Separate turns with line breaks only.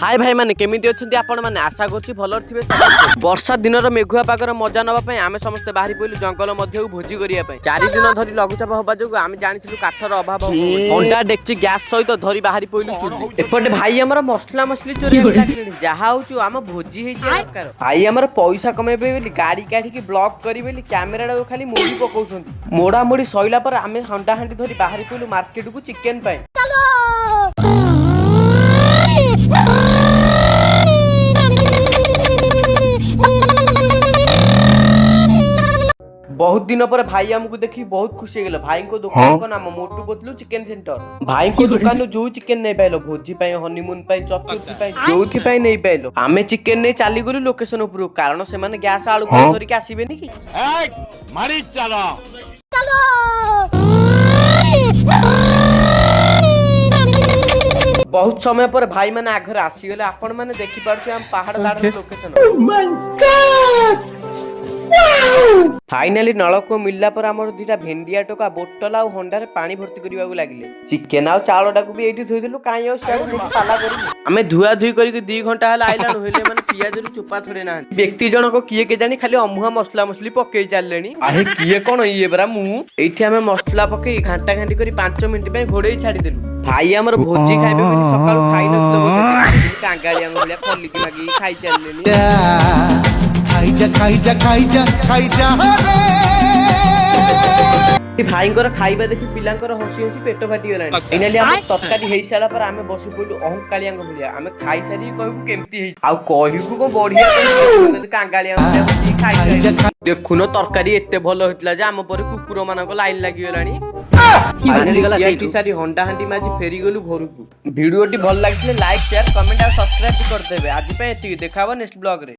हाय भाई माने केमिति अछंती आपण माने आशा करछि भलर थिबे समस्त। वर्षा दिनर मेघुआ पागर मजा नबा पई आमे समस्त बाहरी पइलु जंगल मध्यउ भोजी करिया पई। 4 दिन धरि लघुचाप होबा जोगु आमे जानिथिलु काठर अभाव होंडा डेक्ची गैस सहित धरि बाहरी पइलु चुली। एपटे भाई हमर मसला मसली चोरी लागले जहा होछु आम भोजी हेछि सरकार। भाई हमर पैसा कमेबे बेली गाड़ी काठी की ब्लॉक करी बेली कैमरा डा खाली मोड़ी पकोसंती। मोड़ा मोड़ी सइला पर आमे हंडा हंडी धरि बाहरी पइलु मार्केट को चिकन पाए। बहुत दिन पर भाई हमको देखी बहुत खुशी हो गला। भाई को दुकान को नाम मोटू पतलू चिकन सेंटर। भाई को दुकान जो चिकन नहीं पाइलो भोजी पाई हनीमून पाई चतुर्थी पाई जोथि पाई नहीं पाइलो आमे चिकन नहीं चाली गलु लोकेशन ऊपर कारण से माने गैस आलू धरि के आसीबेनी की
मारी चलो
बहुत समय पर भाई माने आगर आसी गले आपण माने देखि पारछे हम पहाड़ दाड़ लोकेशन। फाइनाली नलको मिलला पर हमर दुटा भेंडिया टोका बोतल आ हंडारे पानी भर्ती करबा लागिले। चिकन आ चावलटा को भी एठी थोइ देलु काई आ साडू देखि पाला करी हमें धुआ धुई करी 2 घंटा हला आइलानु होइले माने पियाज रु चोपा थोड़े ना व्यक्ति जनक किए के जानी खाली अमुहा मसला मसली पकई चाललेनी। अरे किए कोन इए बरा मु एठी हमें मसला पकई घंटा घंटी करी 5 मिनिट पे घोड़ेई छाडी देलु। भाई हमर भोजी खाइबे बोली सकाळु खाइ नथलो बोली कांगालिया बोलिया खोली की लागी खाइ चाललेनी। भाई खाइबा देखि पिलांकर हसी हसी पेट फाटी गलानी। फाइनली हम तरकारी हेई साला पर आमे बसी पइलु अहंकालियां भलिया आमे खाइ सारी कहबु केमती हेई आ कहबु को बढ़िया कांगालियां भलिया बसी खाइ सारी देखुनो तरकारी एते भलो होतला जे हम पर कुकुर मानक लाइन लागि गलानी। फाइनली गला सेठी सारी हंडा हंडी माजी फेरी गलु घर को। वीडियोटी भल लागिले लाइक शेयर कमेंट और सब्सक्राइब कर देबे। आज पे एति देखाबो नेक्स्ट ब्लॉग रे।